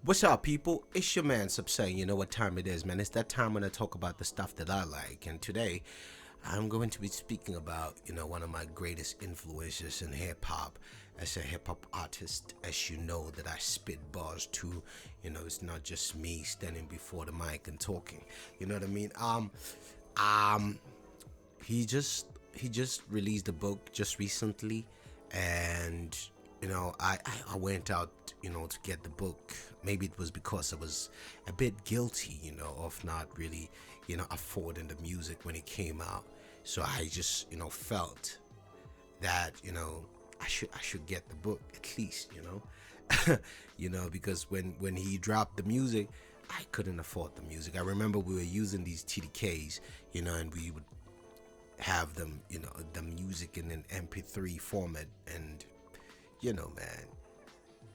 What's up, people? It's your man Subsay. You know what time it is, man. It's that time when I talk about the stuff that I like. And today, I'm going to be speaking about, one of my greatest influences in hip hop. As a hip hop artist, as you know, that I spit bars too. It's not just me standing before the mic and talking. You know what I mean? Um, he just released a book just recently, and I went out to get the book. Maybe it was because I was a bit guilty, of not really affording the music when it came out. So I just felt that I should get the book at least, because when he dropped the music, I couldn't afford the music. I remember we were using these TDKs, and we would have them, the music in an MP3 format, and man,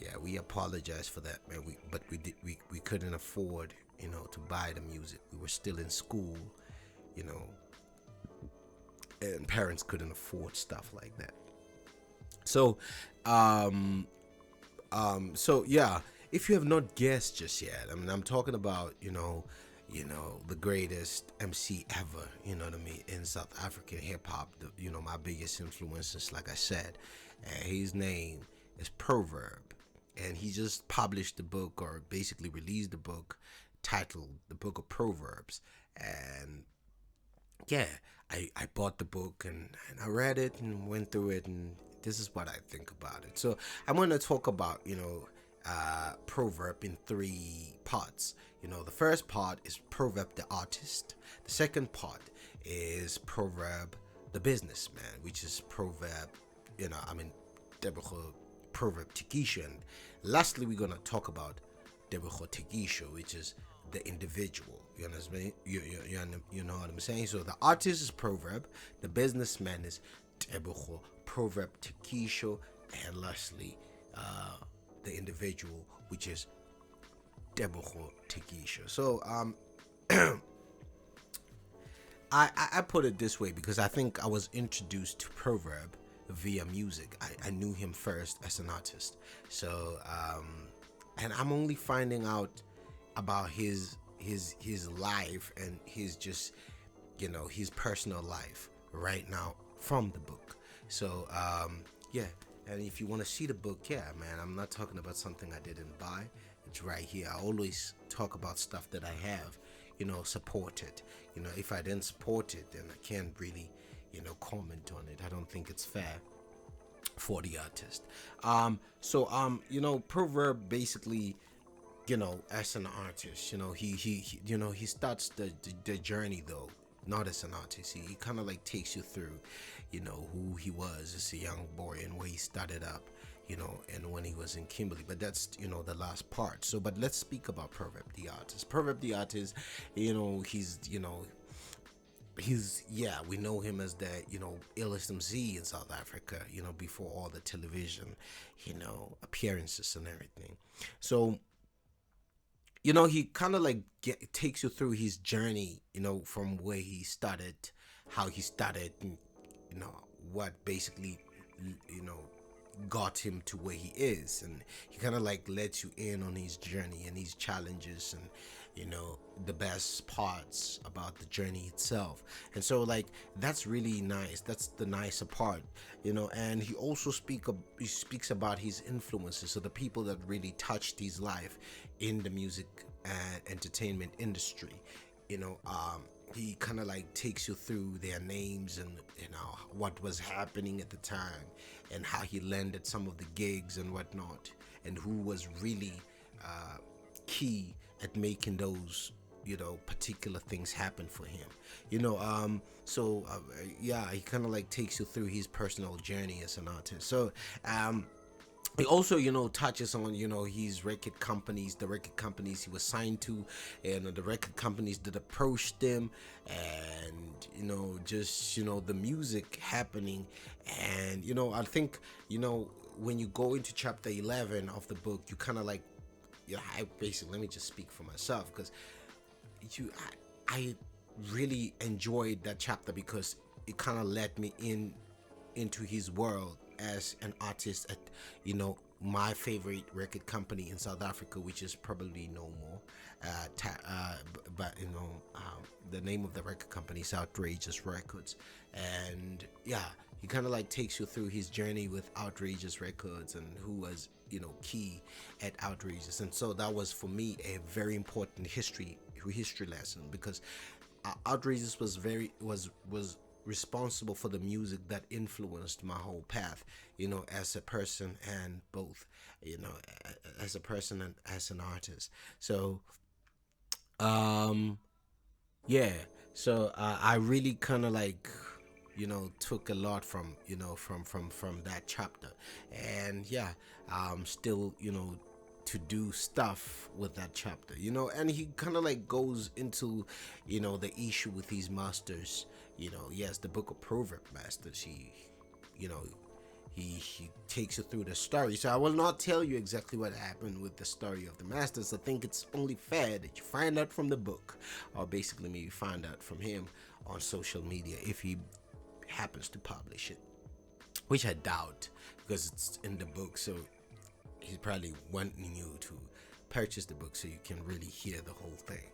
yeah, we apologize for that, man. We couldn't afford, to buy the music. We were still in school, you know, and parents couldn't afford stuff like that. So, um, so yeah, if you have not guessed just yet, I mean, I'm talking about, the greatest MC ever, you know what I mean, in South African hip hop. My biggest influences, like I said, his name is Proverb, and he just published the book, or basically released the book titled The Book of Proverbs. And yeah, I bought the book, and I read it and went through it, and this is what I think about it. So I'm going to talk about, Proverb in three parts. The first part is Proverb the artist. The second part is Proverb the businessman, which is Proverb, I mean, Deborah Proverb Tikisha. And lastly, we're going to talk about Deborah Tikisha, which is the individual. You understand me? You know what I'm saying? So the artist is Proverb, the businessman is Deborah Proverb Tikisha, and lastly, the individual, which is Deborah Tikisha. So I put it this way because I think I was introduced to Proverb via music. I knew him first as an artist. So and I'm only finding out about his life and his just his personal life right now from the book. So yeah, and if you want to see the book, yeah, man, I'm not talking about something I didn't buy. It's right here. I always talk about stuff that I have, supported. If I didn't support it, then I can't really, comment on it. I don't think it's fair for the artist. Proverb basically, as an artist, he starts the journey though, not as an artist. He kind of like takes you through, who he was as a young boy and where he started up, and when he was in Kimberley. But that's, the last part. So, but let's speak about Proverb the artist. Proverb the artist, he's we know him as the illest MC in South Africa, before all the television appearances and everything. So he kind of like takes you through his journey, from where he started, how he started, and what basically you know got him to where he is. And he kind of like lets you in on his journey and his challenges, and the best parts about the journey itself. And so like that's really nice. That's the nicer part. And he also he speaks about his influences, so the people that really touched his life in the music and entertainment industry. He kind of like takes you through their names, and what was happening at the time, and how he landed some of the gigs and whatnot, and who was really key at making those particular things happen for him. Yeah, he kind of like takes you through his personal journey as an artist. So he also touches on his record companies, the record companies he was signed to, and the record companies that approached him, and just the music happening. And I think when you go into chapter 11 of the book, you kind of like I basically, let me just speak for myself, because I really enjoyed that chapter, because it kind of led me into his world as an artist at my favorite record company in South Africa, which is probably no more. But the name of the record company is Outrageous Records, and yeah, he kind of like takes you through his journey with Outrageous Records and who was key at Outrageous, and so that was for me a very important history lesson because Outrageous was responsible for the music that influenced my whole path, as a person and both, as a person and as an artist. So, um, yeah. So I really kind of like, took a lot from, from that chapter, and yeah, still, to do stuff with that chapter, and he kind of like goes into, the issue with these masters. Yes, the Book of Proverb masters. You know, he takes you through the story. So I will not tell you exactly what happened with the story of the masters. I think it's only fair that you find out from the book, or basically maybe find out from him on social media if he happens to publish it, which I doubt because it's in the book. So he's probably wanting you to purchase the book so you can really hear the whole thing.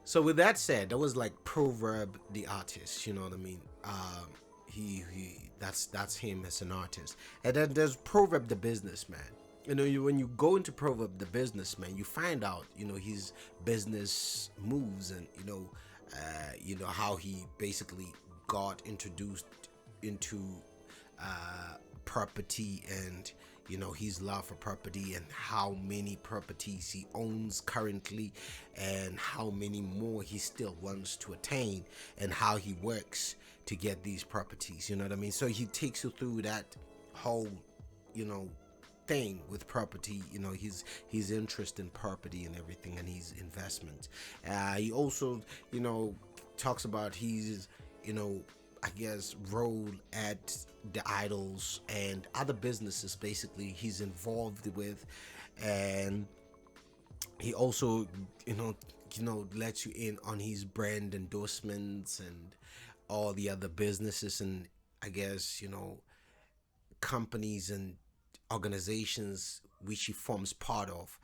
So with that said, that was like Proverb the artist. You know what I mean? That's him as an artist. And then there's Proverb the businessman. When you go into Proverb the businessman, you find out his business moves, and how he basically got introduced into property, and his love for property, and how many properties he owns currently, and how many more he still wants to attain, and how he works to get these properties. You know what I mean? So he takes you through that whole thing with property, his interest in property and everything, and his investment. He also talks about his I guess role at the idols and other businesses basically he's involved with, and he also lets you in on his brand endorsements and all the other businesses, and I guess companies and organizations which he forms part of,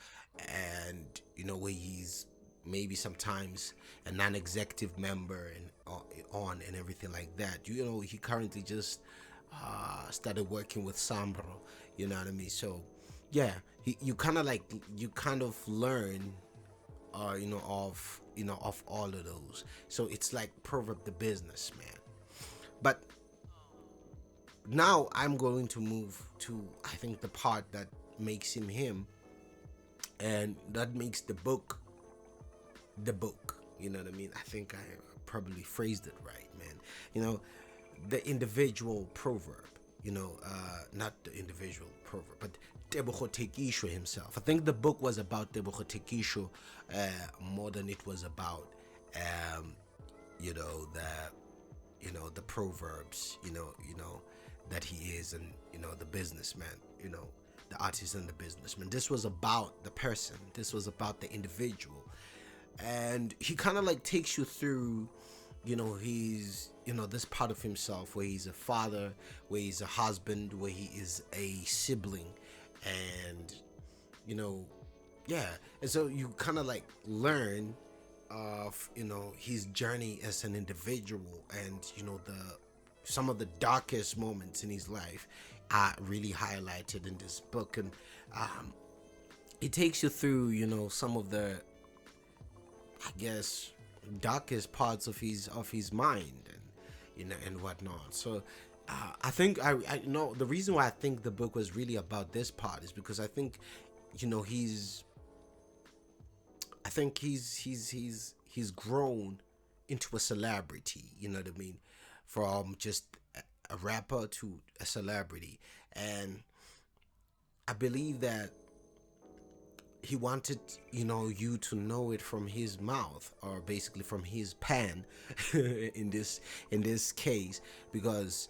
and where he's maybe sometimes a non-executive member and on and everything like that. He currently just started working with Sambro. You know what I mean? So yeah, you kind of learn of all of those. So it's like Proverb the businessman. But now I'm going to move to, I think, the part that makes him him, and that makes the book the book. You know what I mean? I think I probably phrased it right, man. The individual proverb, not the individual proverb, but Tebogo Tekisho himself. I think the book was about Tebogo Tekisho more than it was about the proverbs, that he is, and the businessman, the artist and the businessman. This was about the person. This was about the individual, and he kind of like takes you through, he's this part of himself where he's a father, where he's a husband, where he is a sibling, and yeah, and so you kind of like learn of his journey as an individual, and the some of the darkest moments in his life are really highlighted in this book, and it takes you through some of the, I guess, darkest parts of his mind, and whatnot. So I think I know the reason why I think the book was really about this part is because I think he's grown into a celebrity. You know what I mean? From just a rapper to a celebrity, and I believe that he wanted you to know it from his mouth, or basically from his pen in this case, because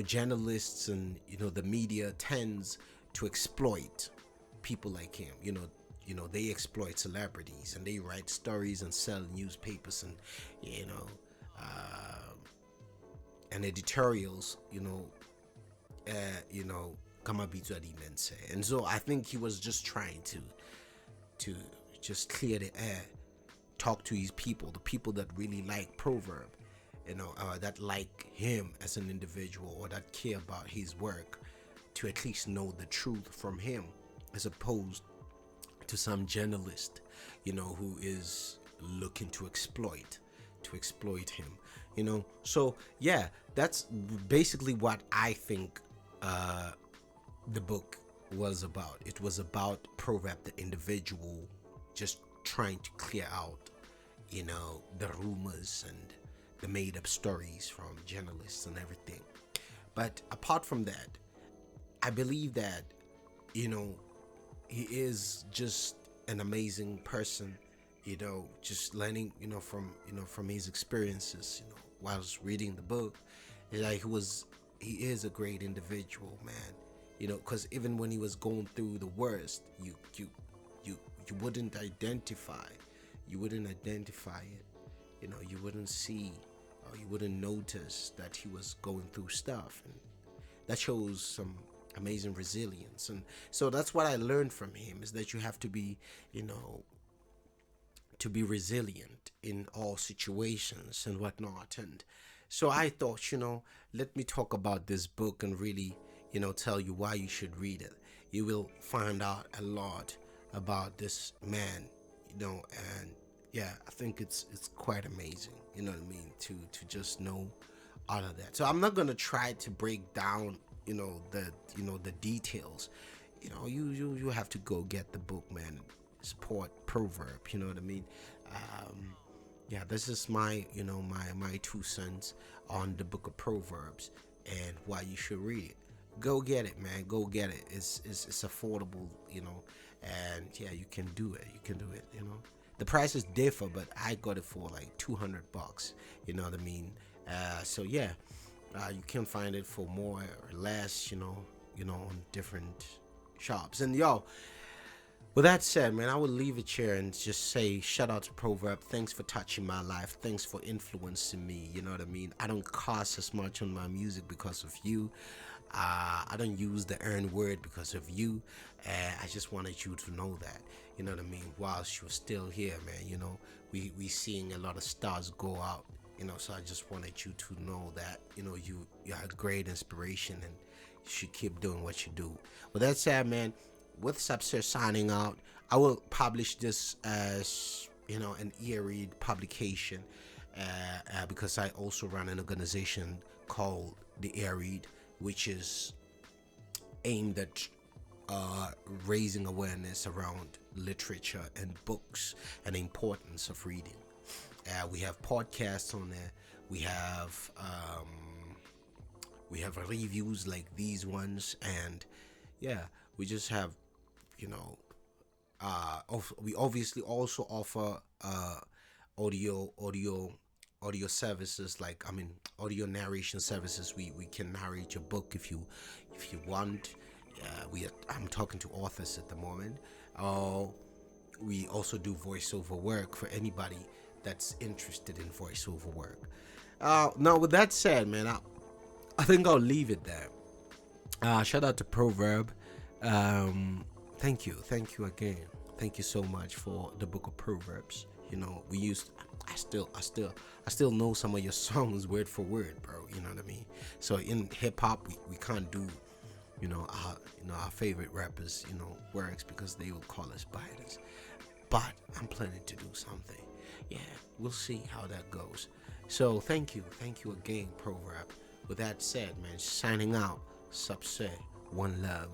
journalists and the media tends to exploit people like him. They exploit celebrities, and they write stories and sell newspapers, and and editorials you know, kama bitwa dinense. And so I think he was just trying to just clear the air, talk to his people, the people that really like Proverb, you know, that like him as an individual, or that care about his work, to at least know the truth from him, as opposed to some journalist, you know, who is looking to exploit him, you know. So yeah, that's basically what I think the book was about. It was about Proverb the individual, just trying to clear out, you know, the rumors and the made up stories from journalists and everything. But apart from that, I believe that, you know, he is just an amazing person, you know, just learning, you know, from his experiences, you know, whilst reading the book. Like he is a great individual, man. You know, because even when he was going through the worst, you wouldn't identify, it. You know, you wouldn't see, or you wouldn't notice that he was going through stuff, and that shows some amazing resilience. And so that's what I learned from him, is that you have to be, you know, to be resilient in all situations and whatnot. And so I thought, you know, let me talk about this book and really, you know, tell you why you should read it. You will find out a lot about this man, you know. And yeah, I think it's quite amazing, you know what I mean, to just know all of that. So I'm not gonna try to break down, you know, the details. You know, you have to go get the book, man. Support Proverb, you know what I mean. Yeah, this is my, you know, my 2 cents on the Book of Proverbs and why you should read it. Go get it, man. Go get it. It's affordable, you know, and yeah, you can do it. You know. The prices differ, but I got it for like $200. You know what I mean? So yeah, you can find it for more or less, you know, on different shops. And yo, with that said, man, I will leave it here and just say shout out to Proverb. Thanks for touching my life. Thanks for influencing me. You know what I mean? I don't cost as much on my music because of you. I don't use the earned word because of you. I just wanted you to know that. You know what I mean? Whilst you're still here, man, you know, we seeing a lot of stars go out. You know, so I just wanted you to know that, you know, you're a great inspiration, and you should keep doing what you do. With that said, man, with Subsir signing out, I will publish this as, you know, an EarRead publication, because I also run an organization called the EarRead, which is aimed at raising awareness around literature and books and the importance of reading. We have podcasts on there. We have reviews like these ones, and yeah, we just have, you know, we obviously also offer audio services, like, I mean, audio narration services. We can narrate your book if you want. I'm talking to authors at the moment. We also do voiceover work for anybody that's interested in voiceover work. Now, with that said, man, I think I'll leave it there. Shout out to Proverb. Thank you again. Thank you so much for the Book of Proverbs. You know, I still know some of your songs word for word, bro. You know what I mean? So in hip hop, we can't do, you know, our favorite rappers, you know, works, because they will call us biased. But I'm planning to do something. Yeah, we'll see how that goes. So thank you again, Proverb. With that said, man, signing out. Subset, one love.